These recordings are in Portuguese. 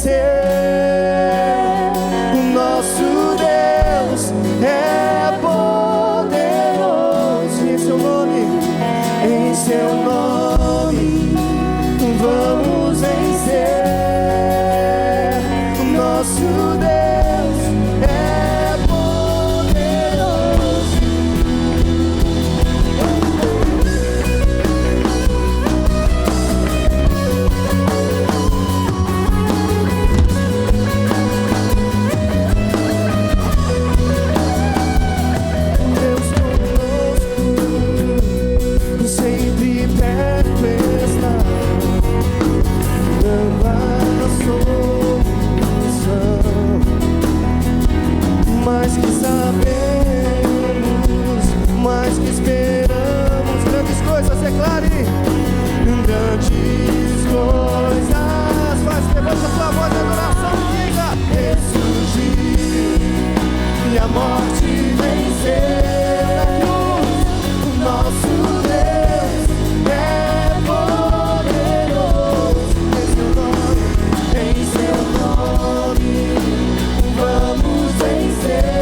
vencer. O nosso Deus é poderoso. Em seu nome, em seu nome, vamos vencer. O nosso Deus é poderoso. Deus conosco, sempre perto está, dando a solução. Mais que sabemos, mais que esperamos, grandes coisas, declare, grandes coisas. Faz, levanta sua voz de adoração e diga: ressurgiu e a morte venceu na cruz. O nosso Deus é poderoso. Em seu nome, vamos vencer.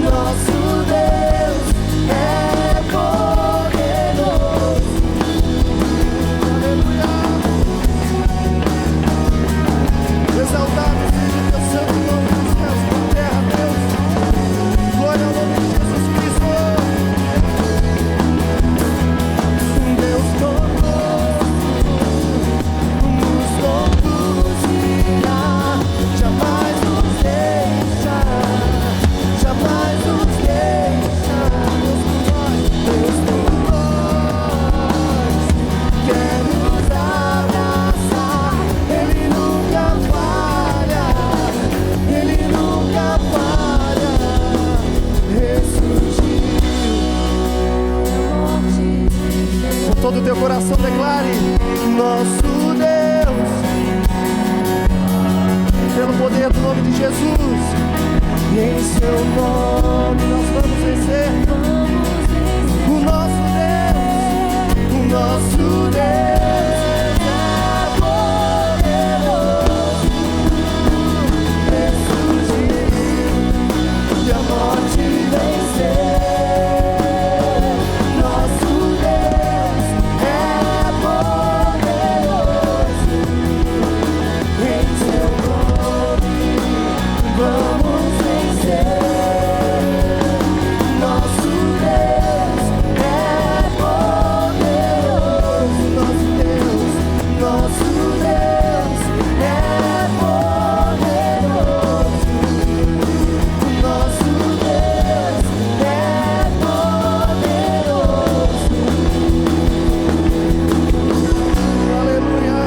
Nosso Deus é poderoso. Aleluia. Exaltado seja o teu santo nome nos céus e na terra, Deus. Glória ao nome de Jesus Cristo. Deus conosco, nos conduzirá, jamais nos deixará, jamais nos deixará. Deus por nós, quer nos abraçar. Ele nunca falha, Ele nunca falha. Ressurgiu. Com todo o teu coração declare: nosso Deus, pelo poder do nome de Jesus, e em seu nome nós vamos vencer. O nosso Deus é poderoso. Ressurgiu e a morte venceu. Nosso Deus é poderoso. Em seu nome vamos vencer. Nosso Deus é poderoso. Nosso Deus é poderoso. Nosso Deus é poderoso. Aleluia.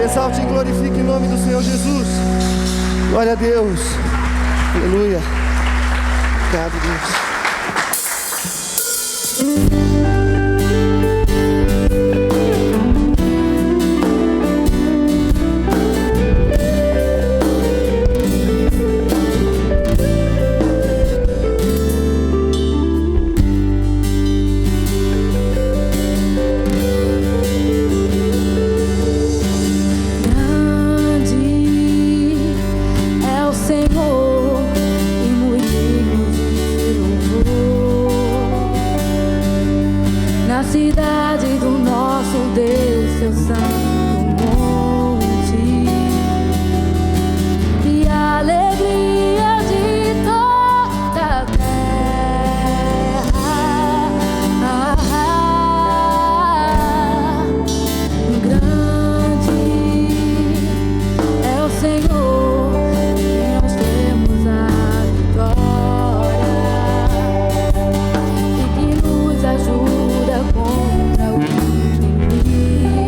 Exalte e glorifique em nome do Senhor Jesus. Glória a Deus. Aleluia. Obrigado, Deus. Grande é o Senhor e muito digno de louvor. Na cidade do nosso Deus, seu santo monte, e a alegria de toda a terra. Grande é o Senhor, e nós temos a vitória, e que nos ajuda contra o inimigo.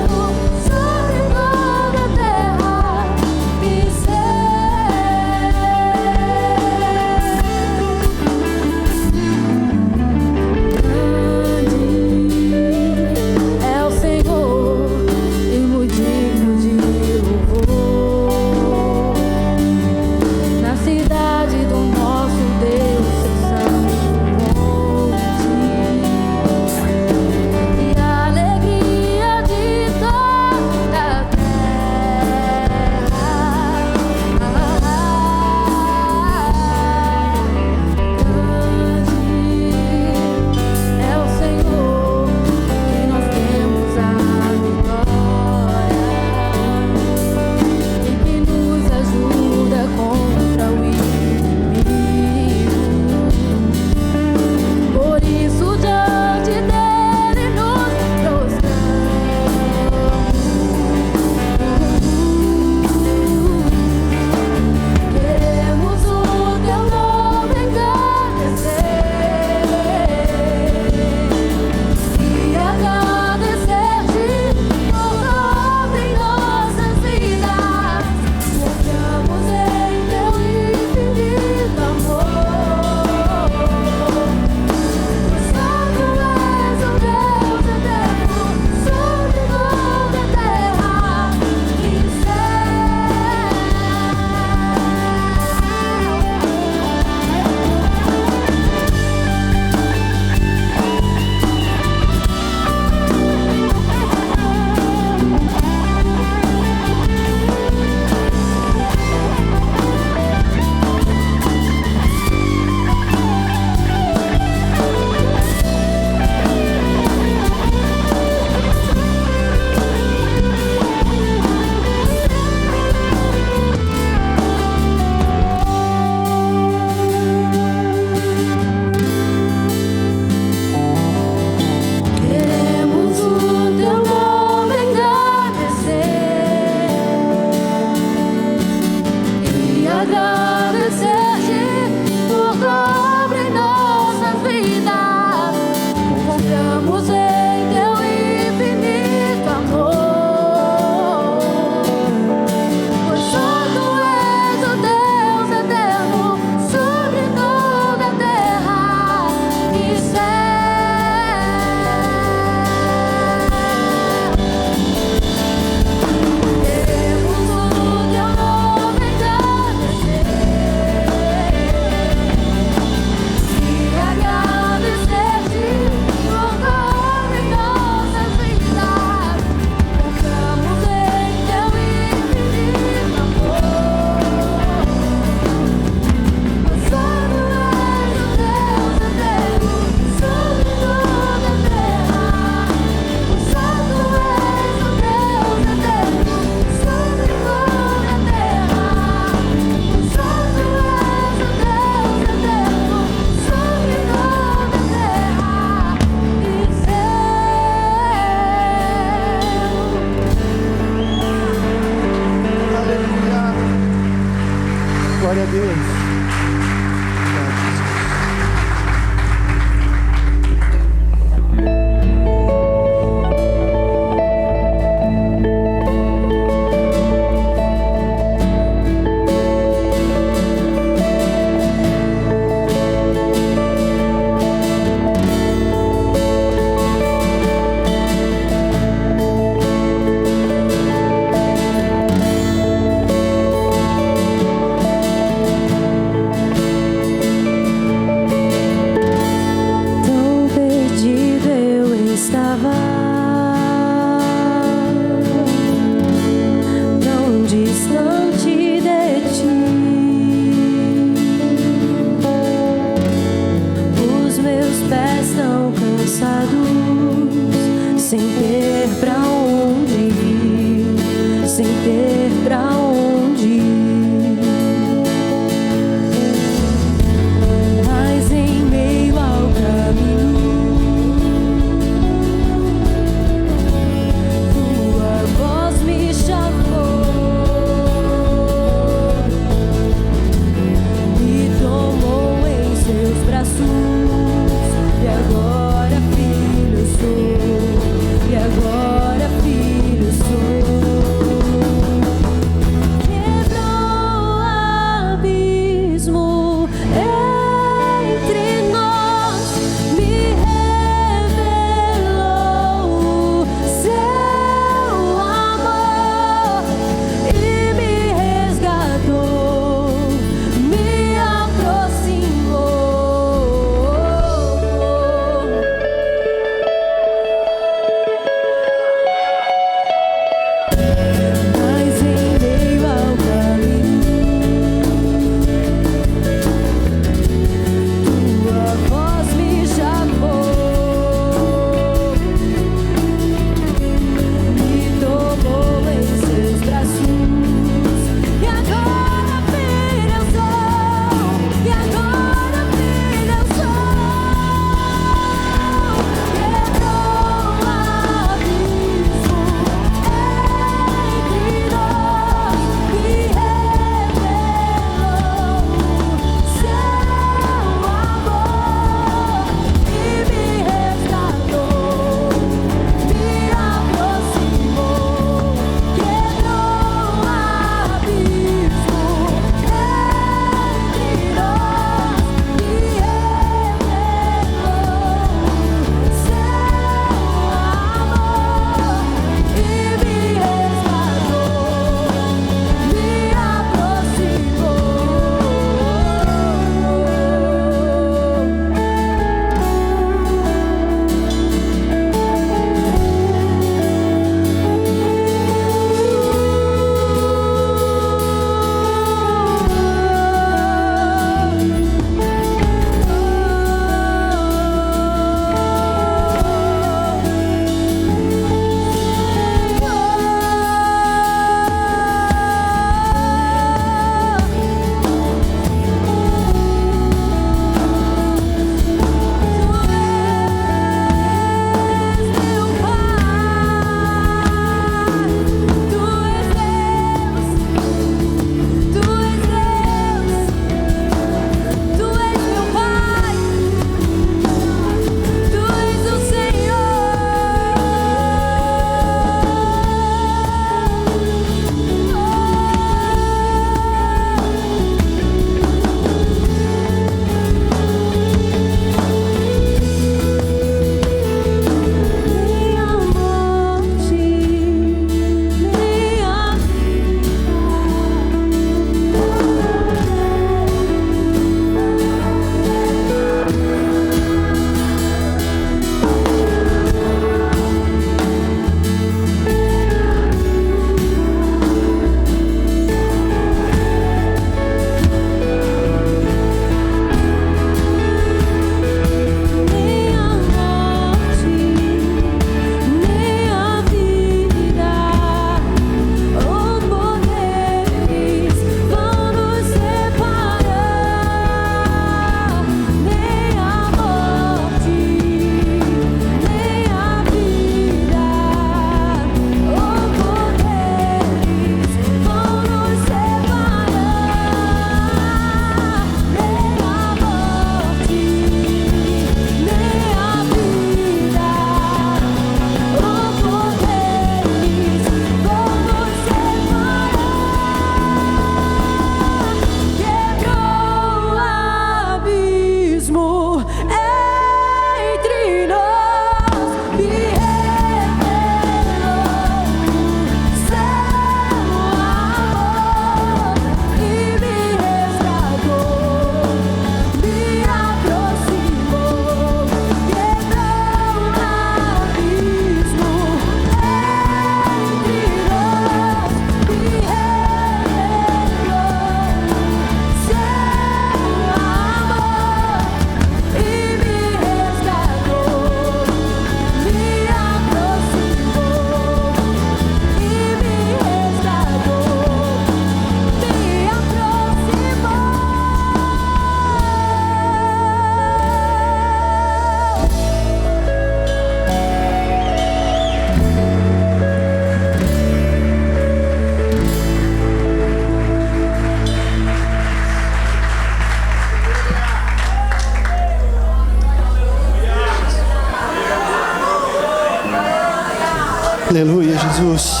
Aleluia, Jesus.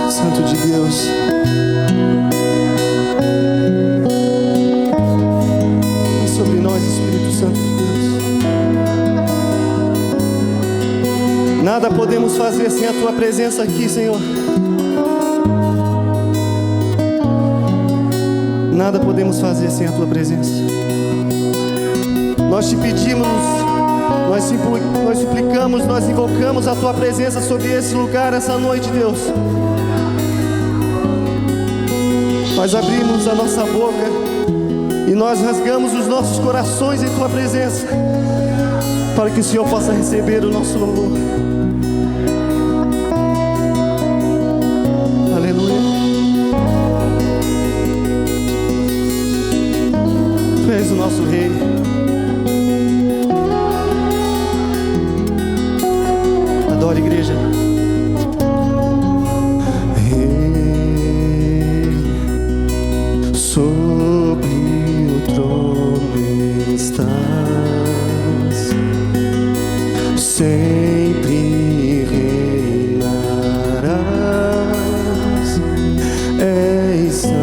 Santo de Deus. E sobre nós, Espírito Santo de Deus. Nada podemos fazer sem a Tua presença aqui, Senhor. Nada podemos fazer sem a Tua presença. Nós te pedimos, nós suplicamos, nós invocamos a Tua presença sobre esse lugar, essa noite, Deus. Nós abrimos a nossa boca e nós rasgamos os nossos corações em Tua presença, para que o Senhor possa receber o nosso louvor. Aleluia. Tu és o nosso Rei. Adore, igreja. Sobre o trono estás, sempre reinarás. És santo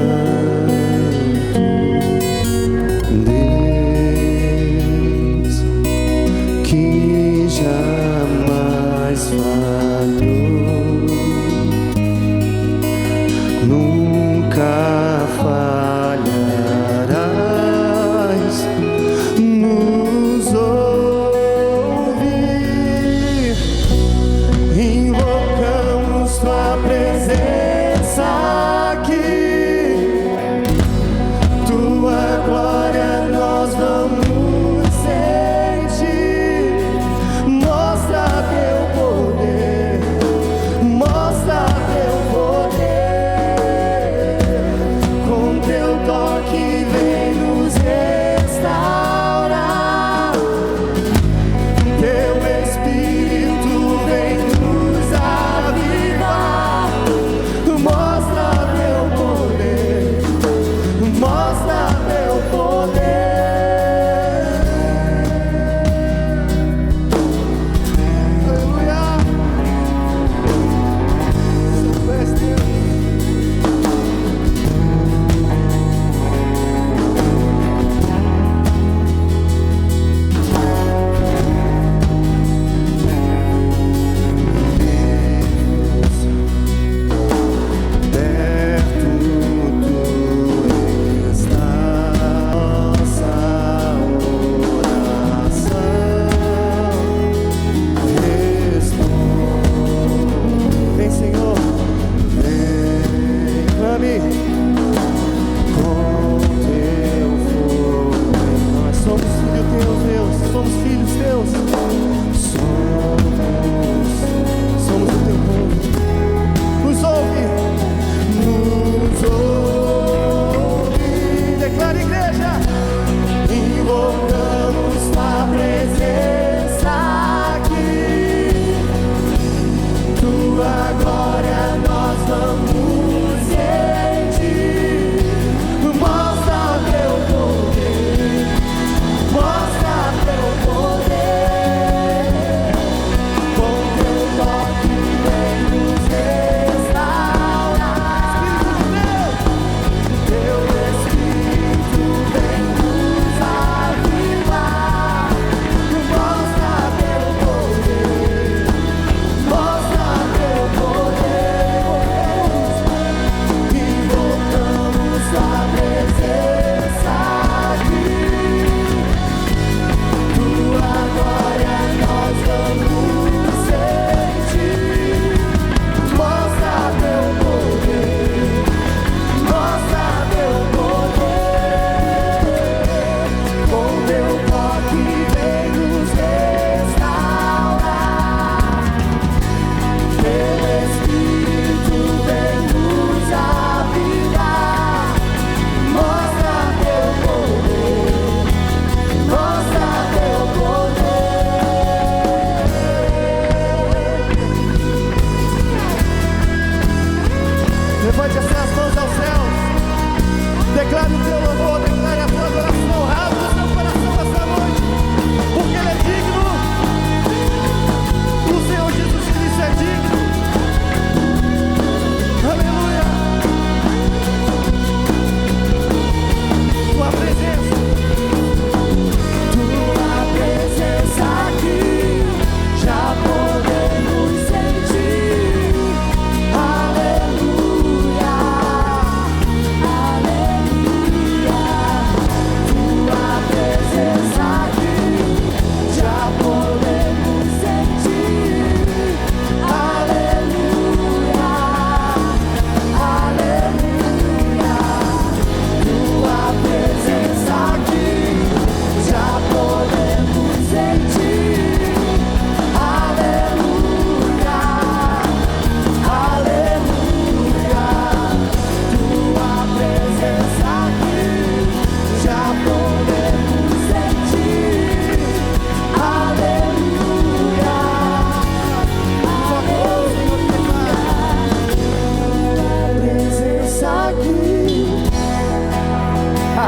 Deus, que jamais falhou, nunca falharás. Nos ouvir, invocamos Tua presença aqui, Tua glória nós vamos sentir. Mostra Teu poder, mostra Teu poder.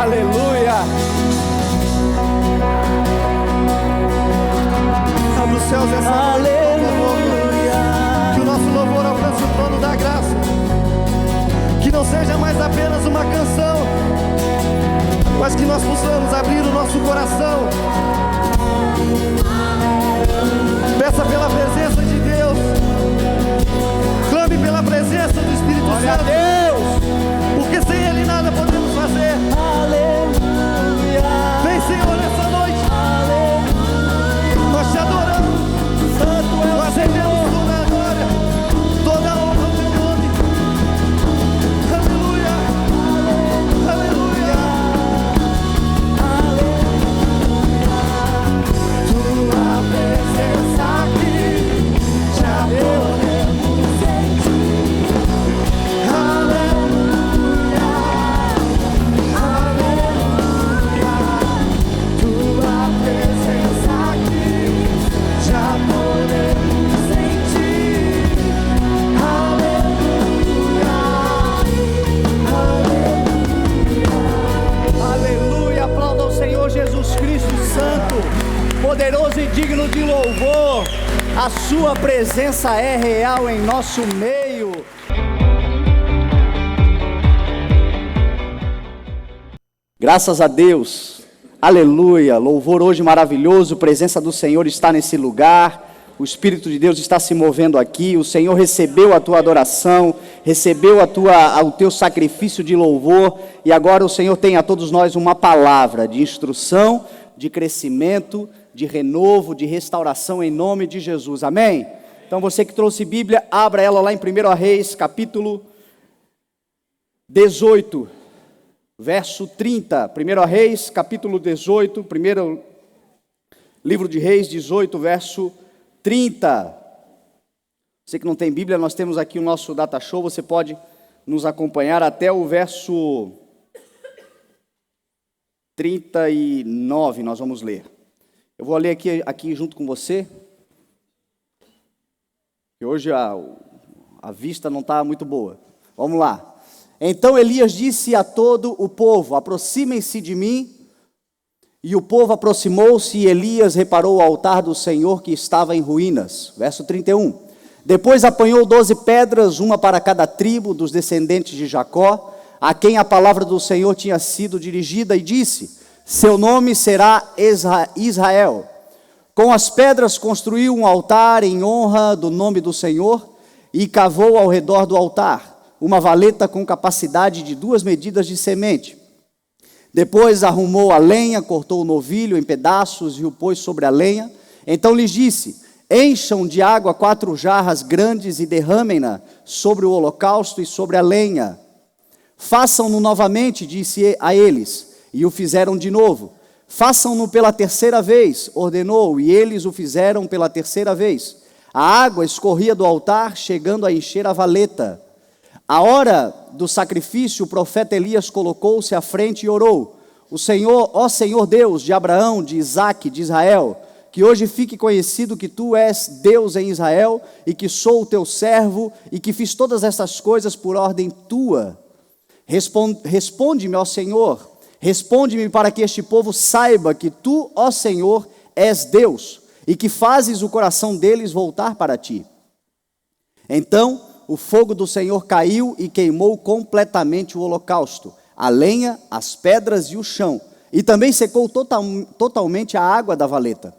Aleluia. Abre os céus essa noite. Que o nosso louvor alcance o trono da graça. Que não seja mais apenas uma canção, mas que nós possamos abrir o nosso coração. Peça pela presença de Deus. Clame pela presença do Espírito Santo. Glória a Deus. Porque sem Ele nada podemos fazer. Aleluia. Vem, Senhor, nessa noite. Aleluia. Nós te adoramos. Santo é o Nós rendemos toda a glória, toda a honra ao teu nome. Aleluia. Aleluia. Tua presença aqui já podemos sentir. Aleluia. Aleluia. Tua presença aqui já podemos sentir. Aleluia. Aleluia. Aleluia. Aplauda ao Senhor Jesus Cristo Santo, poderoso e digno de louvor. A sua presença é real em nosso meio. Graças a Deus. Aleluia. Louvor hoje maravilhoso. Presença do Senhor está nesse lugar. O Espírito de Deus está se movendo aqui. O Senhor recebeu a tua adoração, recebeu o teu sacrifício de louvor. E agora o Senhor tem a todos nós uma palavra de instrução, de crescimento, de renovo, de restauração em nome de Jesus. Amém? Então você que trouxe Bíblia, abra ela lá em 1 Reis, capítulo 18, verso 30. 1 Reis, capítulo 18, primeiro livro de Reis, 18, verso 30. Você que não tem Bíblia, nós temos aqui o nosso data show, você pode nos acompanhar até o verso 39, nós vamos ler. Eu vou ler aqui junto com você, que hoje a vista não está muito boa. Vamos lá. Então Elias disse a todo o povo: aproximem-se de mim. E o povo aproximou-se e Elias reparou o altar do Senhor que estava em ruínas. Verso 31. Depois apanhou 12 pedras, uma para cada tribo dos descendentes de Jacó, a quem a palavra do Senhor tinha sido dirigida, e disse: seu nome será Israel. Com as pedras construiu um altar em honra do nome do Senhor e cavou ao redor do altar uma valeta com capacidade de 2 medidas de semente. Depois arrumou a lenha, cortou o novilho em pedaços e o pôs sobre a lenha. Então lhes disse: encham de água 4 jarras grandes e derramem-na sobre o holocausto e sobre a lenha. Façam-no novamente, disse a eles, e o fizeram de novo. Façam-no pela 3ª vez, ordenou, e eles o fizeram pela 3ª vez. A água escorria do altar, chegando a encher a valeta. A hora do sacrifício, o profeta Elias colocou-se à frente e orou: o Senhor, ó Senhor Deus de Abraão, de Isaque, de Israel, que hoje fique conhecido que tu és Deus em Israel, e que sou o teu servo, e que fiz todas estas coisas por ordem tua. Responde-me, ó Senhor, responde-me para que este povo saiba que tu, ó Senhor, és Deus, e que fazes o coração deles voltar para ti. Então o fogo do Senhor caiu e queimou completamente o holocausto, a lenha, as pedras e o chão, e também secou totalmente a água da valeta.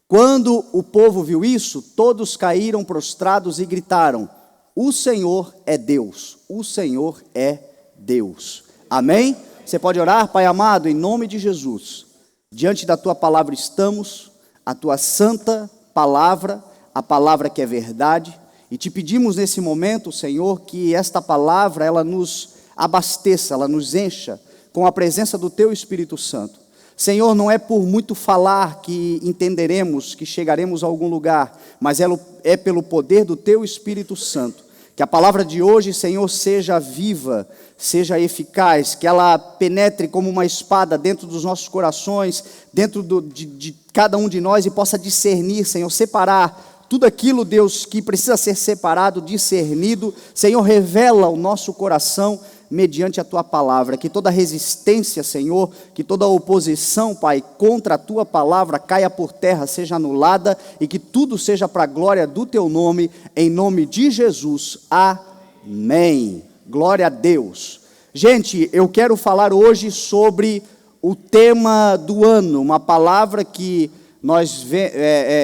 Quando o povo viu isso, todos caíram prostrados e gritaram: o Senhor é Deus, o Senhor é Deus. Amém? Você pode orar? Pai amado, em nome de Jesus, diante da tua palavra estamos, a tua santa palavra, a palavra que é verdade, e te pedimos nesse momento, Senhor, que esta palavra, ela nos abasteça, ela nos encha com a presença do teu Espírito Santo. Senhor, não é por muito falar que entenderemos, que chegaremos a algum lugar, mas é pelo poder do teu Espírito Santo. Que a palavra de hoje, Senhor, seja viva, seja eficaz, que ela penetre como uma espada dentro dos nossos corações, dentro de cada um de nós, e possa discernir, Senhor, separar tudo aquilo, Deus, que precisa ser separado, discernido. Senhor, revela o nosso coração mediante a Tua palavra. Que toda resistência, Senhor, que toda oposição, Pai, contra a Tua palavra caia por terra, seja anulada, e que tudo seja para a glória do Teu nome, em nome de Jesus. Amém. Glória a Deus. Gente, eu quero falar hoje sobre o tema do ano, uma palavra que nós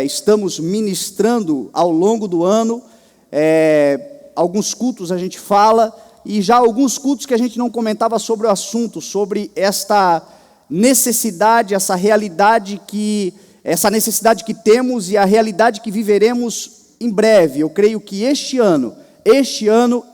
estamos ministrando ao longo do ano. Alguns cultos a gente fala, e já alguns cultos que a gente não comentava sobre o assunto, sobre esta necessidade, essa necessidade que temos e a realidade que viveremos em breve. Eu creio que este ano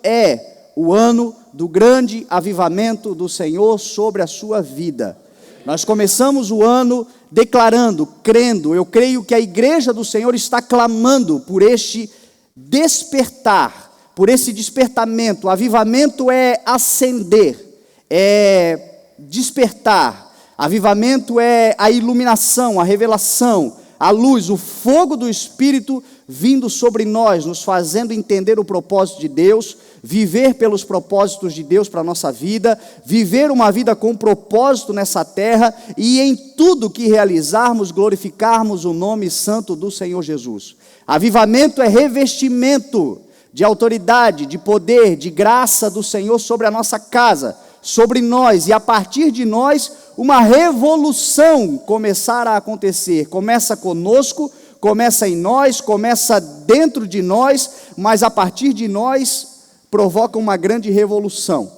é o ano do grande avivamento do Senhor sobre a sua vida. Nós começamos o ano declarando, crendo. Eu creio que a igreja do Senhor está clamando por este despertar, por esse despertamento. O avivamento é acender, é despertar. Avivamento é a iluminação, a revelação, a luz, o fogo do Espírito vindo sobre nós, nos fazendo entender o propósito de Deus, viver pelos propósitos de Deus para a nossa vida, viver uma vida com propósito nessa terra e em tudo que realizarmos, glorificarmos o nome santo do Senhor Jesus. Avivamento é revestimento de autoridade, de poder, de graça do Senhor sobre a nossa casa, sobre nós, e a partir de nós, uma revolução começar a acontecer. Começa conosco, começa em nós, começa dentro de nós, mas a partir de nós provoca uma grande revolução.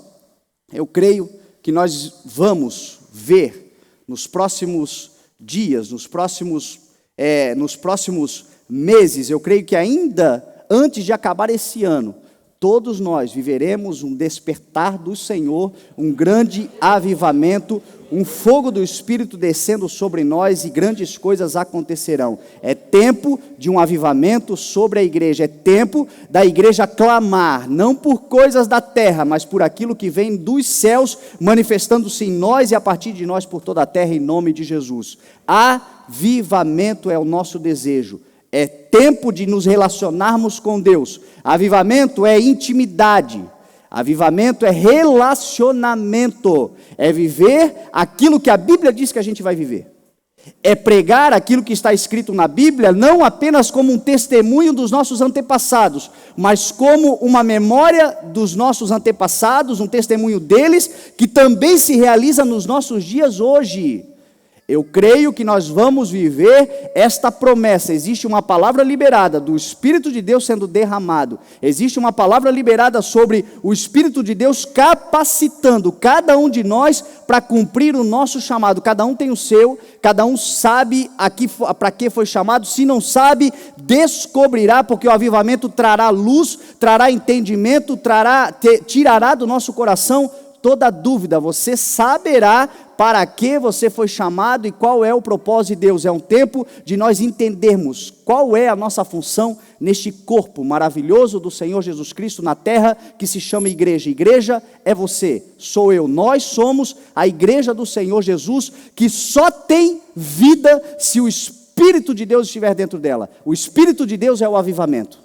Eu creio que nós vamos ver nos próximos dias, nos próximos meses, eu creio que ainda antes de acabar esse ano, todos nós viveremos um despertar do Senhor, um grande avivamento, um fogo do Espírito descendo sobre nós e grandes coisas acontecerão. É tempo de um avivamento sobre a igreja, é tempo da igreja clamar, não por coisas da terra, mas por aquilo que vem dos céus, manifestando-se em nós e a partir de nós por toda a terra, em nome de Jesus. Avivamento é o nosso desejo. É tempo de nos relacionarmos com Deus. Avivamento é intimidade. Avivamento é relacionamento. É viver aquilo que a Bíblia diz que a gente vai viver. É pregar aquilo que está escrito na Bíblia, não apenas como um testemunho dos nossos antepassados, mas como uma memória dos nossos antepassados, um testemunho deles, que também se realiza nos nossos dias hoje. Eu creio que nós vamos viver esta promessa. Existe uma palavra liberada do Espírito de Deus sendo derramado. Existe uma palavra liberada sobre o Espírito de Deus capacitando cada um de nós para cumprir o nosso chamado. Cada um tem o seu, cada um sabe para que foi chamado. Se não sabe, descobrirá, porque o avivamento trará luz, trará entendimento, tirará do nosso coração toda dúvida. Você saberá para que você foi chamado e qual é o propósito de Deus. É um tempo de nós entendermos qual é a nossa função neste corpo maravilhoso do Senhor Jesus Cristo na terra, que se chama igreja. Igreja é você, sou eu, nós somos a igreja do Senhor Jesus, que só tem vida se o Espírito de Deus estiver dentro dela. O Espírito de Deus é o avivamento.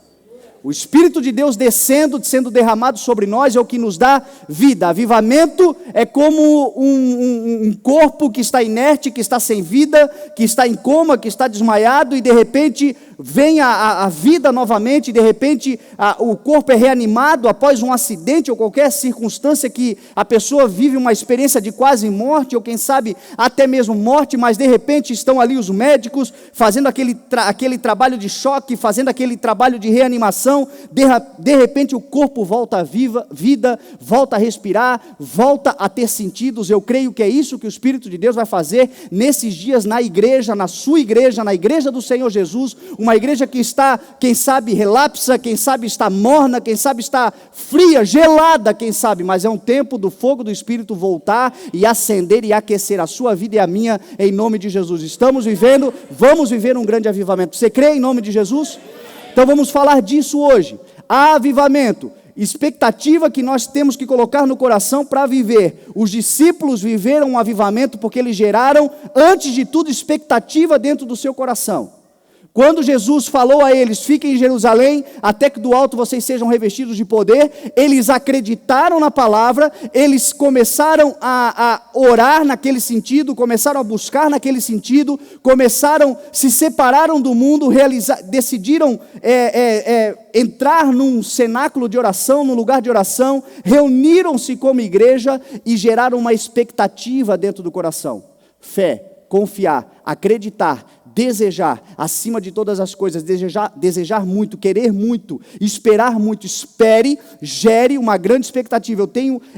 O Espírito de Deus descendo, sendo derramado sobre nós, é o que nos dá vida. Avivamento é como um corpo que está inerte, que está sem vida, que está em coma, que está desmaiado, e de repente vem a vida novamente, e de repente o corpo é reanimado após um acidente ou qualquer circunstância que a pessoa vive uma experiência de quase morte, ou quem sabe até mesmo morte, mas de repente estão ali os médicos fazendo aquele trabalho de choque, fazendo aquele trabalho de reanimação. De repente o corpo volta à vida, volta a respirar, volta a ter sentidos. Eu creio que é isso que o Espírito de Deus vai fazer nesses dias na igreja, na sua igreja, na igreja do Senhor Jesus, uma igreja que está, quem sabe, relapsa, quem sabe está morna, quem sabe está fria, gelada, quem sabe, mas é um tempo do fogo do Espírito voltar e acender e aquecer a sua vida e a minha, em nome de Jesus. Vamos viver um grande avivamento. Você crê em nome de Jesus? Então vamos falar disso hoje. Avivamento, expectativa que nós temos que colocar no coração para viver. Os discípulos viveram um avivamento porque eles geraram, antes de tudo, expectativa dentro do seu coração. Quando Jesus falou a eles, fiquem em Jerusalém, até que do alto vocês sejam revestidos de poder, eles acreditaram na palavra, eles começaram a orar naquele sentido, começaram a buscar naquele sentido, se separaram do mundo, decidiram entrar num cenáculo de oração, num lugar de oração, reuniram-se como igreja e geraram uma expectativa dentro do coração. Fé, confiar, acreditar, desejar, acima de todas as coisas, desejar muito, querer muito, esperar muito. Espere, gere uma grande expectativa.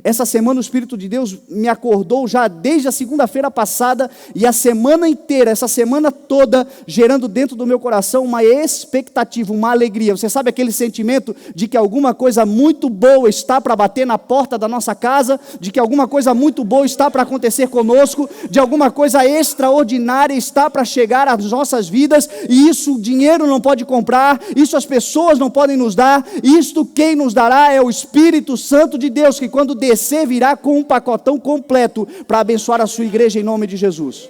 Essa semana o Espírito de Deus me acordou já desde a segunda-feira passada, e a semana inteira, essa semana toda, gerando dentro do meu coração uma expectativa, uma alegria. Você sabe aquele sentimento de que alguma coisa muito boa está para bater na porta da nossa casa, de que alguma coisa muito boa está para acontecer conosco, de alguma coisa extraordinária está para chegar às nossas vidas, e isso o dinheiro não pode comprar, isso as pessoas não podem nos dar, isto quem nos dará é o Espírito Santo de Deus, que quando descer virá com um pacotão completo para abençoar a sua igreja em nome de Jesus.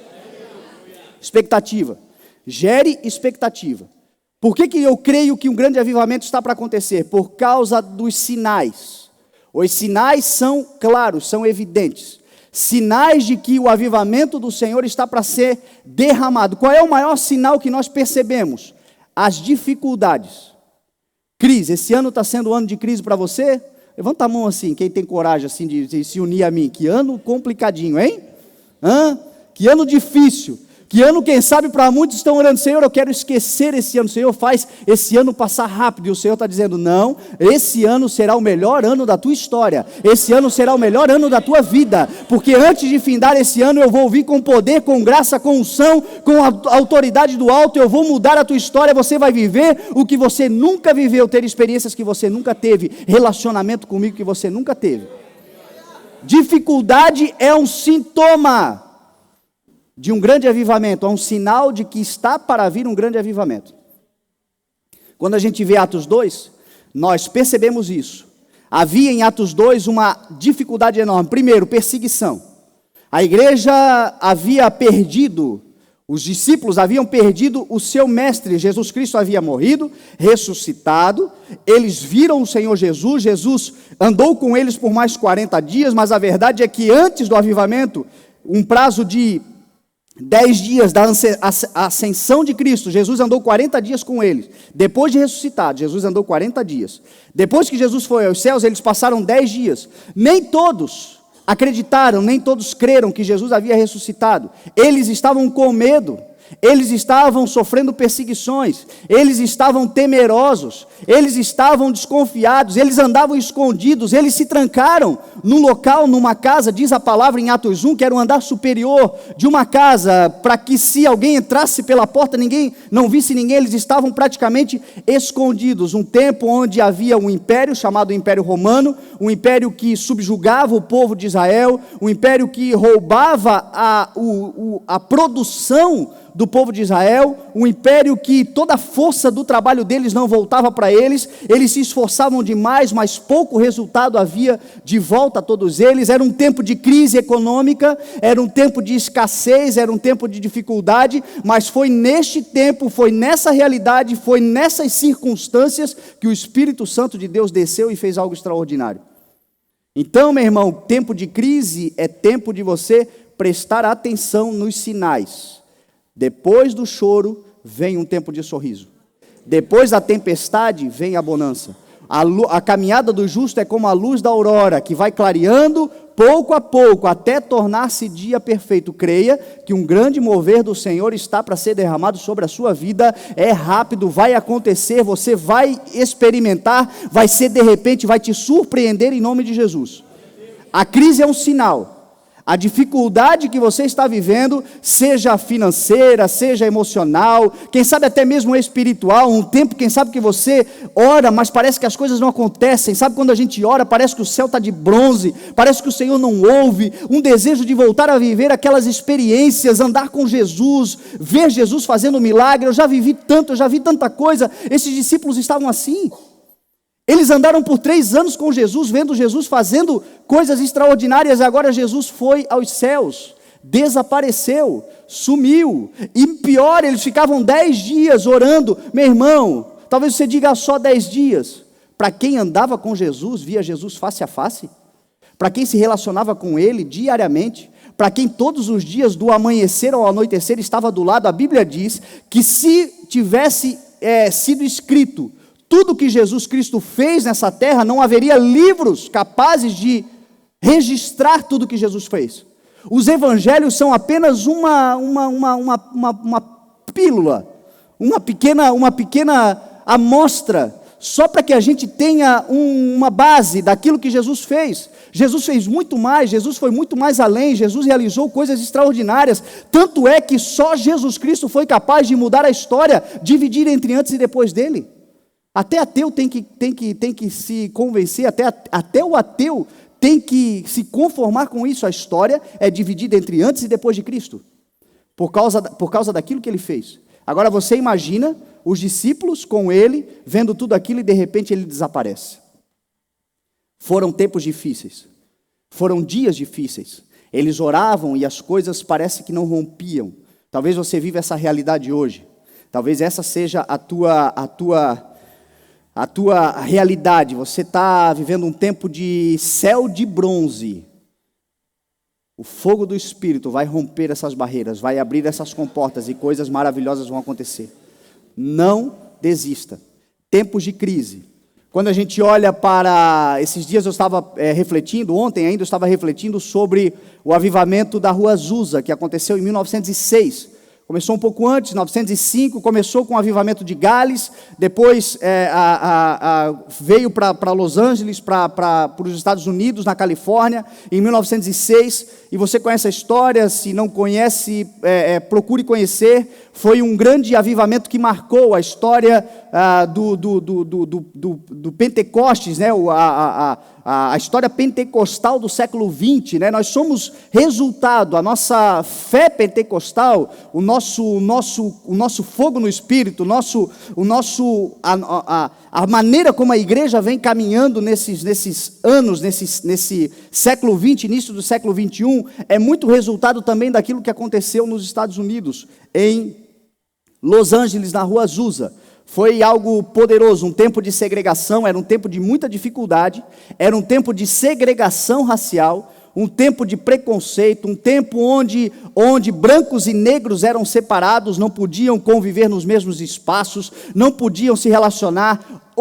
Expectativa, gere expectativa. Por que eu creio que um grande avivamento está para acontecer? Por causa dos sinais. Os sinais são claros, são evidentes. Sinais de que o avivamento do Senhor está para ser derramado. Qual é o maior sinal que nós percebemos? As dificuldades. Crise. Esse ano está sendo um ano de crise para você? Levanta a mão assim, quem tem coragem assim de se unir a mim. Que ano complicadinho, hein? Que ano difícil. Que ano, quem sabe, para muitos estão orando, Senhor, eu quero esquecer esse ano, Senhor, faz esse ano passar rápido, e o Senhor está dizendo, não, esse ano será o melhor ano da tua história, esse ano será o melhor ano da tua vida, porque antes de findar esse ano, eu vou vir com poder, com graça, com unção, com a autoridade do alto, eu vou mudar a tua história, você vai viver o que você nunca viveu, ter experiências que você nunca teve, relacionamento comigo que você nunca teve. Dificuldade é um sintoma de um grande avivamento, é um sinal de que está para vir um grande avivamento. Quando a gente vê Atos 2, nós percebemos isso. Havia em Atos 2 uma dificuldade enorme. Primeiro, perseguição. A igreja havia perdido, os discípulos haviam perdido o seu mestre. Jesus Cristo havia morrido, ressuscitado. Eles viram o Senhor Jesus, Jesus andou com eles por mais 40 dias, mas a verdade é que antes do avivamento, um prazo de 10 dias da ascensão de Cristo, Jesus andou 40 dias com eles. Depois de ressuscitado, Jesus andou 40 dias. Depois que Jesus foi aos céus, eles passaram 10 dias. Nem todos acreditaram, nem todos creram que Jesus havia ressuscitado. Eles estavam com medo. Eles estavam sofrendo perseguições, eles estavam temerosos, eles estavam desconfiados, eles andavam escondidos, eles se trancaram num local, numa casa, diz a palavra em Atos 1, que era um andar superior de uma casa, para que se alguém entrasse pela porta, ninguém não visse ninguém, eles estavam praticamente escondidos. Um tempo onde havia um império chamado Império Romano, um império que subjugava o povo de Israel, um império que roubava a produção do povo de Israel, um império que toda a força do trabalho deles não voltava para eles se esforçavam demais, mas pouco resultado havia de volta a todos eles. Era um tempo de crise econômica, era um tempo de escassez, era um tempo de dificuldade, mas foi neste tempo, foi nessa realidade, foi nessas circunstâncias que o Espírito Santo de Deus desceu e fez algo extraordinário. Então, meu irmão, tempo de crise é tempo de você prestar atenção nos sinais. Depois do choro, vem um tempo de sorriso. Depois da tempestade, vem a bonança. A caminhada do justo é como a luz da aurora, que vai clareando pouco a pouco, até tornar-se dia perfeito. Creia que um grande mover do Senhor está para ser derramado sobre a sua vida. É rápido, vai acontecer, você vai experimentar, vai ser de repente, vai te surpreender em nome de Jesus. A crise é um sinal. A dificuldade que você está vivendo, seja financeira, seja emocional, quem sabe até mesmo espiritual, um tempo, quem sabe que você ora, mas parece que as coisas não acontecem, sabe quando a gente ora, parece que o céu está de bronze, parece que o Senhor não ouve, um desejo de voltar a viver aquelas experiências, andar com Jesus, ver Jesus fazendo milagre. Eu já vivi tanto, eu já vi tanta coisa. Esses discípulos estavam assim. Eles andaram por 3 anos com Jesus, vendo Jesus fazendo coisas extraordinárias, e agora Jesus foi aos céus. desapareceu, sumiu. E pior, eles ficavam 10 dias orando. Meu irmão, talvez você diga só 10 dias. Para quem andava com Jesus, via Jesus face a face, para quem se relacionava com Ele diariamente, para quem todos os dias, do amanhecer ao anoitecer, estava do lado, a Bíblia diz que se tivesse sido escrito tudo que Jesus Cristo fez nessa terra, não haveria livros capazes de registrar tudo que Jesus fez. Os evangelhos são apenas uma pílula, uma pequena amostra, só para que a gente tenha uma base daquilo que Jesus fez. Jesus fez muito mais, Jesus foi muito mais além, Jesus realizou coisas extraordinárias, tanto é que só Jesus Cristo foi capaz de mudar a história, dividir entre antes e depois dele. Até ateu tem que se convencer, até o ateu tem que se conformar com isso. A história é dividida entre antes e depois de Cristo, por causa daquilo que ele fez. Agora você imagina os discípulos com ele, vendo tudo aquilo e de repente ele desaparece. Foram tempos difíceis, foram dias difíceis. Eles oravam e as coisas parece que não rompiam. Talvez você viva essa realidade hoje. Talvez essa seja a tua realidade. Você está vivendo um tempo de céu de bronze. O fogo do Espírito vai romper essas barreiras, vai abrir essas comportas e coisas maravilhosas vão acontecer. Não desista. Tempos de crise. Quando a gente olha para... Esses dias eu estava refletindo, ontem ainda eu estava refletindo sobre o avivamento da Rua Azusa, que aconteceu em 1906. Começou um pouco antes, 1905, começou com o avivamento de Gales, depois veio para Los Angeles, para os Estados Unidos, na Califórnia, em 1906, e você conhece a história, se não conhece, procure conhecer. Foi um grande avivamento que marcou a história do Pentecostes, né? A história pentecostal do século XX, né? Nós somos resultado, a nossa fé pentecostal, o nosso fogo no Espírito, a maneira como a igreja vem caminhando nesses anos, nesse século XX, início do século XXI, é muito resultado também daquilo que aconteceu nos Estados Unidos, em Los Angeles, na Rua Azusa. Foi algo poderoso, um tempo de segregação, era um tempo de muita dificuldade, era um tempo de segregação racial, um tempo de preconceito, um tempo onde brancos e negros eram separados, não podiam conviver nos mesmos espaços, não podiam se relacionar.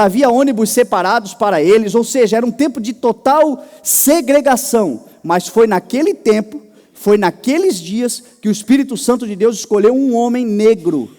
Havia ônibus separados para eles, ou seja, era um tempo de total segregação. Mas foi naquele tempo, foi naqueles dias que o Espírito Santo de Deus escolheu um homem negro,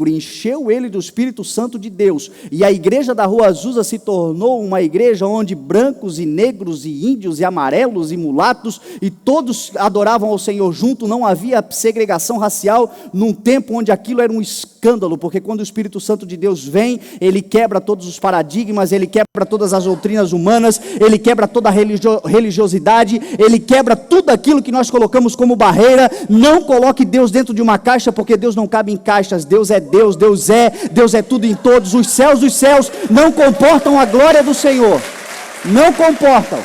encheu ele do Espírito Santo de Deus, e a igreja da Rua Azusa se tornou uma igreja onde brancos e negros e índios e amarelos e mulatos, e todos adoravam ao Senhor junto, não havia segregação racial, num tempo onde aquilo era um escândalo, porque quando o Espírito Santo de Deus vem, ele quebra todos os paradigmas, ele quebra todas as doutrinas humanas, ele quebra toda a religiosidade, ele quebra tudo aquilo que nós colocamos como barreira. Não coloque Deus dentro de uma caixa, porque Deus não cabe em caixas. Deus é Deus, Deus é tudo em todos. Os céus dos céus não comportam a glória do Senhor, não comportam.